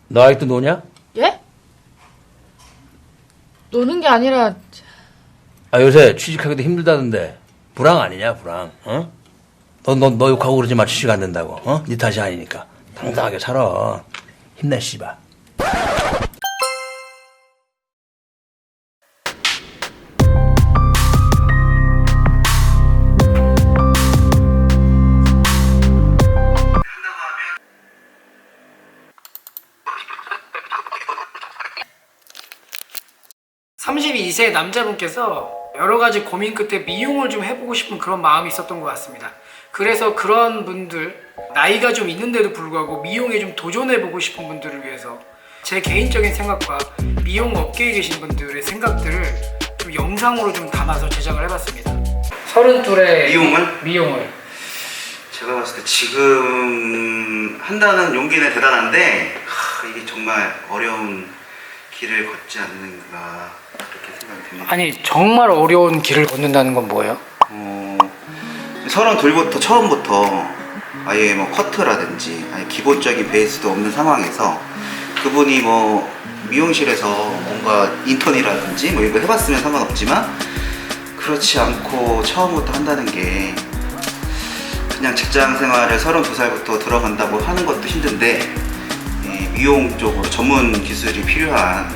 너 아직도 노냐? 예? 노는 게 아니라 아, 요새 취직하기도 힘들다던데. 불황 아니냐, 불황, 어? 너 욕하고 그러지 마, 취직 안 된다고, 어? 네 탓이 아니니까. 당당하게 살아. 힘내, 씨발. 삼십이 세 남자분께서 여러 가지 고민 끝에 미용을 좀 해보고 싶은 그런 마음이 있었던 것 같습니다. 그래서 그런 분들, 나이가 좀 있는데도 불구하고 미용에 좀 도전해보고 싶은 분들을 위해서 제 개인적인 생각과 미용 업계에 계신 분들의 생각들을 좀 영상으로 좀 담아서 제작을 해봤습니다. 32의 미용을 제가 봤을 때 지금 한다는 용기는 대단한데 이게 정말 어려운 길을 걷지 않는가 그렇게 생각이 듭니다. 아니 정말 어려운 길을 걷는다는 건 뭐예요? 32부터 처음부터 아예 뭐 커트라든지 아예 기본적인 베이스도 없는 상황에서 그분이 뭐 미용실에서 뭔가 인턴이라든지 뭐 이거 해봤으면 상관없지만 그렇지 않고 처음부터 한다는 게 그냥 직장 생활을 32살부터 들어간다고 하는 것도 힘든데 미용 쪽으로 전문 기술이 필요한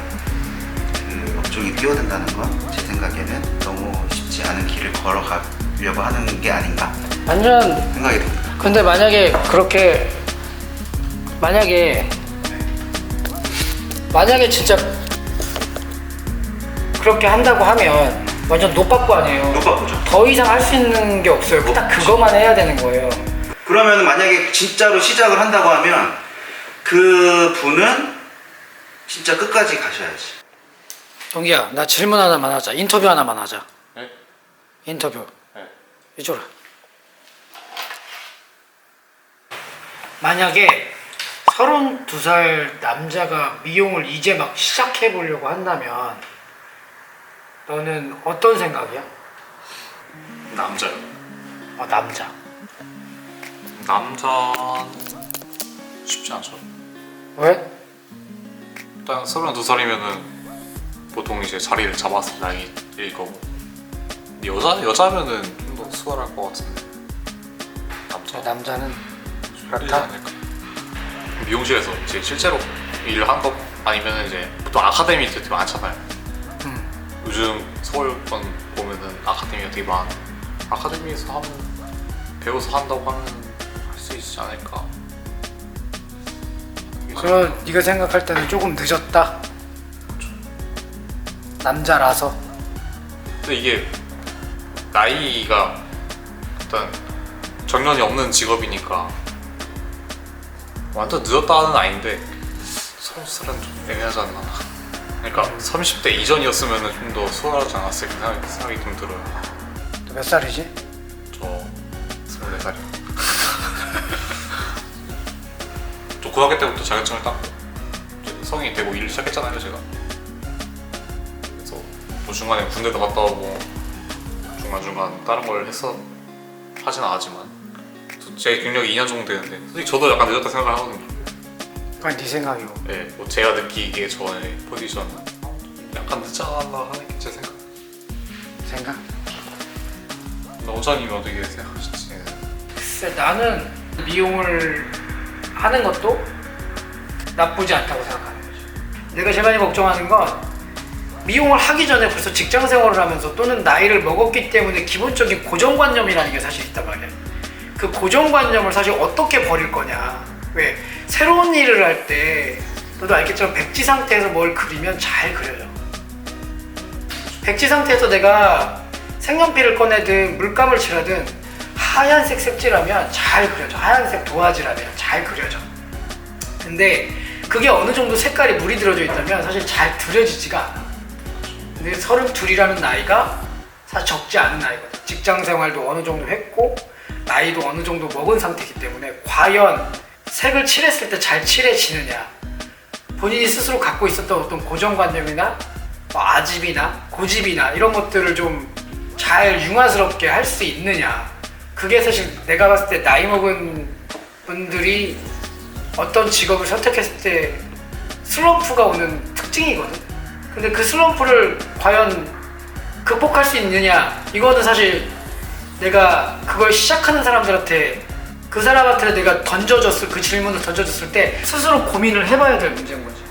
그 업종에 뛰어든다는 건 제 생각에는 너무 쉽지 않은 길을 걸어가려고 하는 게 아닌가 완전 생각이 듭니다. 근데 만약에 진짜 그렇게 한다고 하면 완전 노빠꾸 아니에요. 노빠꾸죠. 더 이상 할 수 있는 게 없어요. 딱 그거만 해야 되는 거예요. 그러면 만약에 진짜로 시작을 한다고 하면 그 분은 진짜 끝까지 가셔야지. 동기야, 나 질문 하나만 하자. 인터뷰 하나만 하자. 네? 인터뷰. 네. 이쪽으로. 만약에 32살 남자가 미용을 이제 막 시작해 보려고 한다면 너는 어떤 생각이야? 남자요. 남자. 남자 쉽지 않죠. 왜? 일단 32살이면은 보통 이제 자리를 잡았을 나이일 거고 여자면은 좀 더 수월할 것 같은데 남자는 좀 그렇다? 힘들지 않을까. 미용실에서 이제 실제로 일을 한 거 아니면 이제 보통 아카데미 되게 많잖아요. 요즘 서울권 보면은 아카데미가 되게 많아. 아카데미에서 하면 배워서 한다고 하면 할 수 있지 않을까. 그럼 네가 생각할 때는 조금 늦었다? 남자라서? 근데 이게 나이가 일단 정년이 없는 직업이니까 완전 늦었다는 아닌데 30살은 좀 애매하지 않나. 그러니까 30대 이전이었으면 좀 더 수월하지 않았을까 생각이 좀 들어요. 너 몇 살이지? 저 24살이요. 저 고등학교 때부터 자격증을 따고 이제 성인이 되고 일을 시작했잖아요 제가. 그래서 뭐 중간에 군대도 갔다 오고 중간중간 다른 걸 해서 하진 않았지만 제 경력이 2년 정도 되는데 솔직히 저도 약간 늦었다 생각을 하거든요. 그건 네 생각이고. 네, 뭐 제가 느끼기에 저의 포지션은 약간 늦지 않았나 하는 게 제 생각. 생각? 근데 원장님이 어떻게 생각하실지. 글쎄 나는 미용을 하는 것도 나쁘지 않다고 생각하는 거죠. 내가 제일 많이 걱정하는 건 미용을 하기 전에 벌써 직장 생활을 하면서 또는 나이를 먹었기 때문에 기본적인 고정관념이라는 게 사실 있단 말이야. 그 고정관념을 사실 어떻게 버릴 거냐. 왜? 새로운 일을 할 때 너도 알겠지만 백지 상태에서 뭘 그리면 잘 그려져. 백지 상태에서 내가 색연필을 꺼내든 물감을 칠하든 하얀색 색지라면 잘 그려져. 하얀색 도화지라면 잘 그려져. 근데 그게 어느 정도 색깔이 물이 들어져 있다면 사실 잘 그려지지가 않아. 근데 32이라는 나이가 사실 적지 않은 나이거든. 직장 생활도 어느 정도 했고 나이도 어느 정도 먹은 상태이기 때문에 과연 색을 칠했을 때 잘 칠해지느냐, 본인이 스스로 갖고 있었던 어떤 고정관념이나 뭐 아집이나 고집이나 이런 것들을 좀 잘 융화스럽게 할 수 있느냐, 그게 사실 내가 봤을 때 나이 먹은 분들이 어떤 직업을 선택했을 때 슬럼프가 오는 특징이거든. 근데 그 슬럼프를 과연 극복할 수 있느냐, 이거는 사실 내가 그걸 시작하는 사람들한테, 그 사람한테 내가 그 질문을 던져줬을 때 스스로 고민을 해봐야 될 문제인 거지.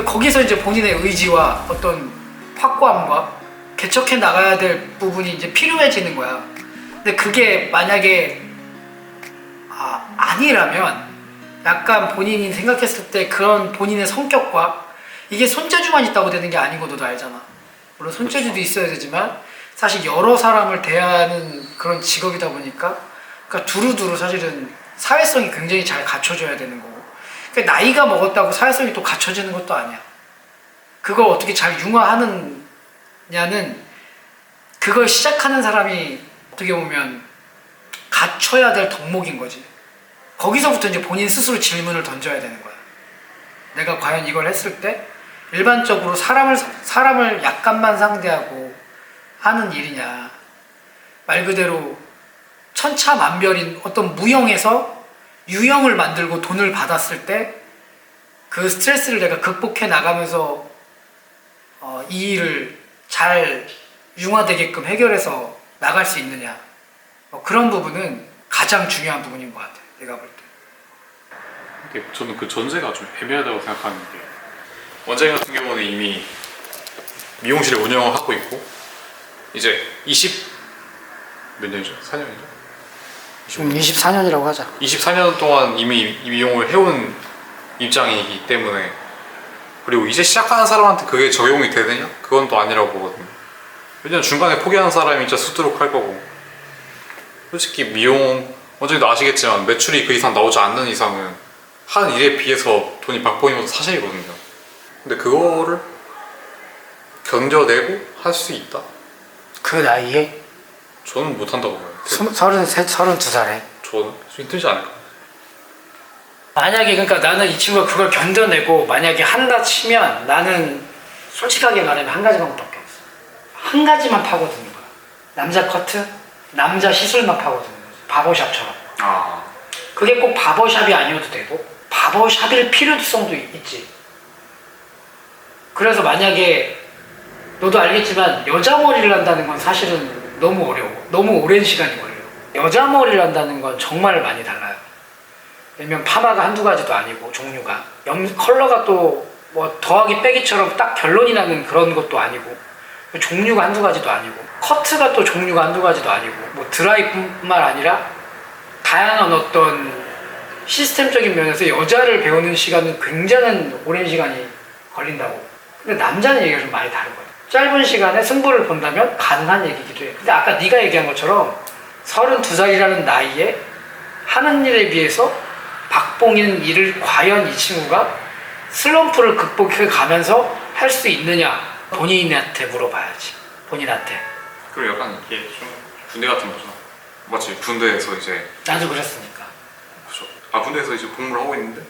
거기서 이제 본인의 의지와 어떤 확고함과 개척해 나가야 될 부분이 이제 필요해지는 거야. 근데 그게 만약에 아니라면, 약간 본인이 생각했을 때 그런 본인의 성격과, 이게 손재주만 있다고 되는 게 아닌 거 너도 알잖아. 물론 손재주도 있어야 되지만 사실 여러 사람을 대하는 그런 직업이다 보니까, 그러니까 두루두루 사실은 사회성이 굉장히 잘 갖춰져야 되는 거고, 그러니까 나이가 먹었다고 사회성이 또 갖춰지는 것도 아니야. 그걸 어떻게 잘 융화하느냐는 그걸 시작하는 사람이 어떻게 보면 갖춰야 될 덕목인 거지. 거기서부터 이제 본인 스스로 질문을 던져야 되는 거야. 내가 과연 이걸 했을 때 일반적으로 사람을 약간만 상대하고 하는 일이냐, 말 그대로 천차만별인 어떤 무형에서 유형을 만들고 돈을 받았을 때 그 스트레스를 내가 극복해 나가면서 이 일을 잘 융화되게끔 해결해서 나갈 수 있느냐, 그런 부분은 가장 중요한 부분인 것 같아, 내가 볼 때. 근데 저는 그 전제가 좀 애매하다고 생각하는 게, 원장님 같은 경우는 이미 미용실을 운영을 하고 있고 이제 몇 년이죠? 4년이죠? 지금 24년이라고 하자. 24년 동안 이미 이 미용을 해온 입장이기 때문에, 그리고 이제 시작하는 사람한테 그게 적용이 되느냐? 그건 또 아니라고 보거든요. 왜냐면 중간에 포기하는 사람이 진짜 수두룩 할 거고, 솔직히 미용, 원장님도 아시겠지만 매출이 그 이상 나오지 않는 이상은 하는 일에 비해서 돈이 박봉인 것도 사실이거든요. 근데 그거를 견뎌내고 할 수 있다? 그 나이에? 저는 못한다고 봐요. 33, 32살에? 저는 힘들지 않을까? 만약에, 그러니까 나는 이 친구가 그걸 견뎌내고 만약에 한다 치면, 나는 솔직하게 말하면 한 가지 방법밖에 없어. 한 가지만 파고드는 거야. 남자 커트, 남자 시술만 파고드는 거지. 바버샵처럼. 그게 꼭 바버샵이 아니어도 되고 바버샵일 필요성도 있지. 그래서 만약에 너도 알겠지만 여자 머리를 한다는 건 사실은 너무 어려워. 너무 오랜 시간이 걸려. 여자 머리를 한다는 건 정말 많이 달라요. 왜냐면 파마가 한두 가지도 아니고, 종류가 컬러가 또 뭐 더하기 빼기처럼 딱 결론이 나는 그런 것도 아니고, 종류가 한두 가지도 아니고, 커트가 또 종류가 한두 가지도 아니고, 뭐 드라이뿐만 아니라 다양한 어떤 시스템적인 면에서 여자를 배우는 시간은 굉장한 오랜 시간이 걸린다고. 근데 남자는 얘기가 좀 많이 다르거든. 짧은 시간에 승부를 본다면 가능한 얘기기도 해. 근데 아까 네가 얘기한 것처럼 32살이라는 나이에 하는 일에 비해서 박봉인 일을 과연 이 친구가 슬럼프를 극복해 가면서 할 수 있느냐, 본인한테 물어봐야지. 본인한테. 그리고 약간 이게 좀 군대 같은 거죠. 마치 군대에서 이제, 나도 그랬으니까. 그죠. 군대에서 이제 복무를 하고 있는데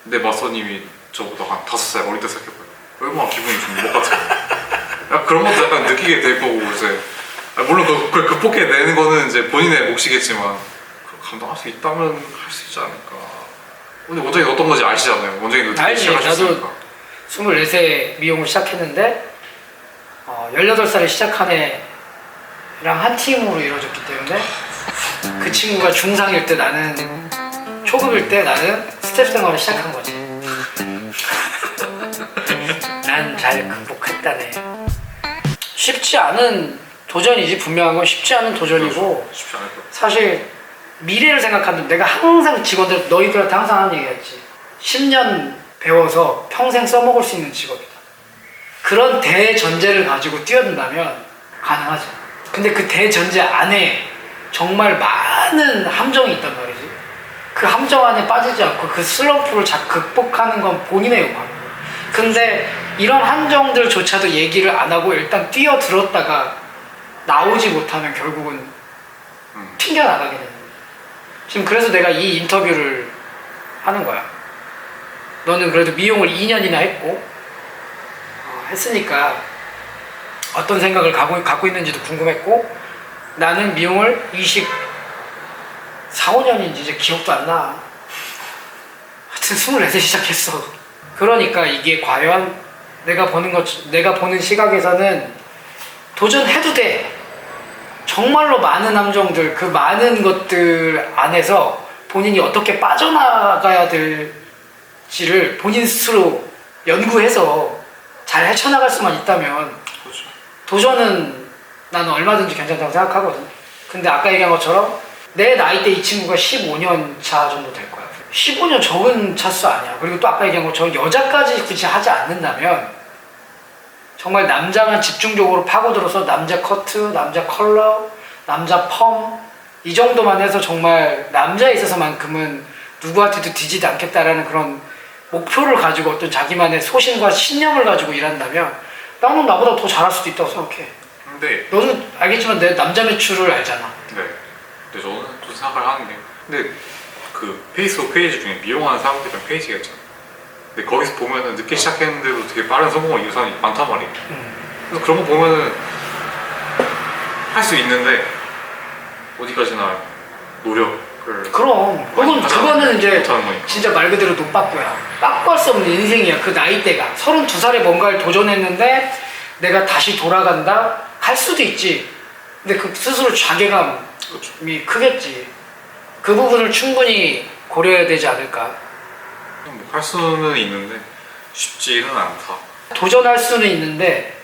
내 마서님이 저보다 한 5살 어릴 때 생각해봐요. 얼마나 기분이 좀 못 같아요. 그런 것도 약간 느끼게 될 거고, 이제 물론 그걸 극복해내는 거는 이제 본인의 몫이겠지만, 그걸 감당할 수 있다면 할 수 있지 않을까. 근데 원장님 어떤 건지 아시잖아요. 원장님도 알지. 시작하셨으니까. 나도 24세 미용을 시작했는데 18살에 시작한 애랑 한 팀으로 이루어졌기 때문에, 그 친구가 중3일 때 나는 초급일 때 나는 스텝 생활을 시작한 거지. 난 잘 극복했다네. 쉽지 않은 도전이지. 분명한 건 쉽지 않은 도전이고, 쉽지 않을 거예요. 사실 미래를 생각하면 내가 항상 직원들, 너희들한테 항상 하는 얘기했지. 10년 배워서 평생 써먹을 수 있는 직업이다. 그런 대전제를 가지고 뛰어든다면 가능하죠. 근데 그 대전제 안에 정말 많은 함정이 있단 말이지. 그 함정 안에 빠지지 않고 그 슬럼프를 극복하는 건 본인의 역할이에요. 근데 이런 함정들조차도 얘기를 안 하고 일단 뛰어들었다가 나오지 못하면 결국은 튕겨나가게 되는 거예요. 지금 그래서 내가 이 인터뷰를 하는 거야. 너는 그래도 미용을 2년이나 했고 했으니까 어떤 생각을 갖고 있는지도 궁금했고, 나는 미용을 24, 5년인지 이제 기억도 안 나. 하여튼 24세 시작했어. 그러니까 이게 과연 내가 보는 시각에서는 도전해도 돼. 정말로 많은 함정들, 그 많은 것들 안에서 본인이 어떻게 빠져나가야 될지를 본인 스스로 연구해서 잘 헤쳐나갈 수만 있다면 그렇죠. 도전은 나는 얼마든지 괜찮다고 생각하거든. 근데 아까 얘기한 것처럼 내 나이 때 이 친구가 15년 차 정도 될 거야. 15년 적은 차수 아니야. 그리고 또 아까 얘기한 것처럼 여자까지 굳이 하지 않는다면 정말 남자만 집중적으로 파고들어서 남자 커트, 남자 컬러, 남자 펌 이 정도만 해서 정말 남자에 있어서만큼은 누구한테도 뒤지지 않겠다라는 그런 목표를 가지고 어떤 자기만의 소신과 신념을 가지고 일한다면 나는 나보다 더 잘할 수도 있다고 생각해. 근데 너는 알겠지만 내 남자 매출을 알잖아. 네. 근데 저는 또 생각을 하는 게 근데 그 페이스북 페이지 중에 미용하는 사람들이랑 페이지가 있잖아. 근데 거기서 보면은 늦게 시작했는데도 되게 빠른 성공을 이룬 사람이 많단 말이에요. 그래서 그런 거 보면은 할 수 있는데 어디까지나 노력을 그럼 많이 그거는 이제 못하는 거니까. 진짜 말 그대로 노빠꾸야. 빠꾸할 수 없는 인생이야. 그 나이대가 32살에 뭔가를 도전했는데 내가 다시 돌아간다? 할 수도 있지. 근데 그 스스로 자괴감이 그렇죠. 크겠지. 그 부분을 충분히 고려해야 되지 않을까. 뭐 할 수는 있는데 쉽지는 않다. 도전할 수는 있는데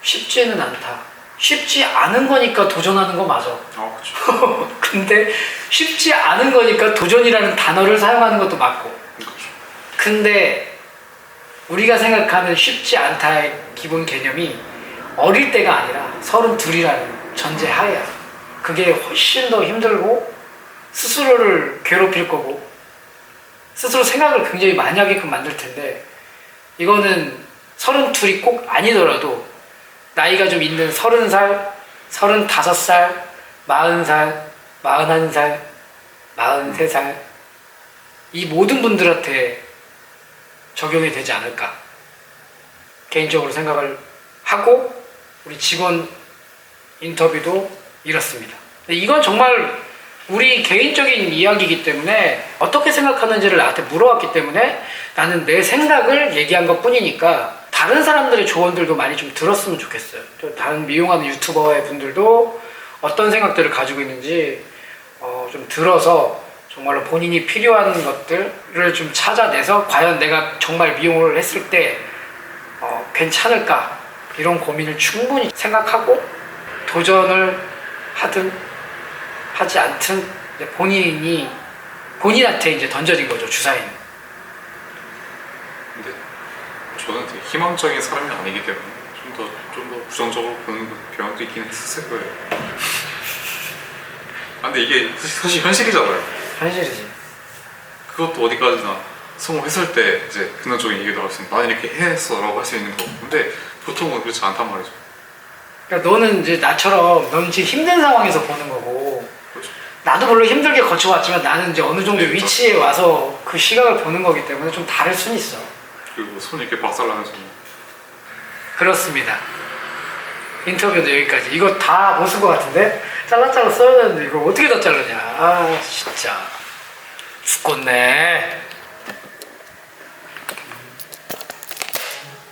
쉽지는 않다. 쉽지 않은 거니까 도전하는 거 맞아. 그렇죠. 근데 쉽지 않은 거니까 도전이라는 단어를 사용하는 것도 맞고. 그렇죠. 근데 우리가 생각하는 쉽지 않다의 기본 개념이 어릴 때가 아니라 32이라는 전제 하에야. 그게 훨씬 더 힘들고 스스로를 괴롭힐 거고 스스로 생각을 굉장히 많이 하게끔 만들 텐데 이거는 32이 꼭 아니더라도 나이가 좀 있는 30살, 35살, 40살, 41살, 43살 이 모든 분들한테 적용이 되지 않을까 개인적으로 생각을 하고 우리 직원 인터뷰도 이렇습니다. 이건 정말 우리 개인적인 이야기이기 때문에 어떻게 생각하는지를 나한테 물어봤기 때문에 나는 내 생각을 얘기한 것 뿐이니까 다른 사람들의 조언들도 많이 좀 들었으면 좋겠어요. 또 다른 미용하는 유튜버의 분들도 어떤 생각들을 가지고 있는지 좀 들어서 정말로 본인이 필요한 것들을 좀 찾아내서 과연 내가 정말 미용을 했을 때 괜찮을까 이런 고민을 충분히 생각하고 도전을 하든 하지 않든 본인한테 이제 던져진 거죠, 주사위는. 근데 저는 되게 희망적인 사람이 아니기 때문에 좀 더 부정적으로 보는 경향도 있긴 했을 거예요. 근데 이게 사실 현실이잖아요. 현실이지. 그것도 어디까지나 성공했을 때 이제 근원적인 얘기 나올 수 있는 나는 이렇게 했어라고 할 수 있는 거고 근데 보통은 그렇지 않단 말이죠. 그러니까 너는 이제 나처럼 넌 지금 힘든 상황에서 보는 거고 그렇죠. 나도 물론 힘들게 거쳐왔지만 나는 이제 어느 정도 네, 위치에 와서 그 시각을 보는 거기 때문에 좀 다를 수는 있어. 그리고 손 이렇게 박살나면서 그렇습니다. 인터뷰도 여기까지. 이거 다 못 쓴 것 같은데? 잘라 써야 되는데 이거 어떻게 다 자르냐. 아 진짜 죽겠네.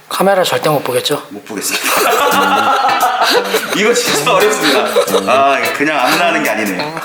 카메라 절대 못 보겠죠? 못 보겠습니다. 이거 진짜 어렵습니다. 그냥 아무나 하는 게 아니네요.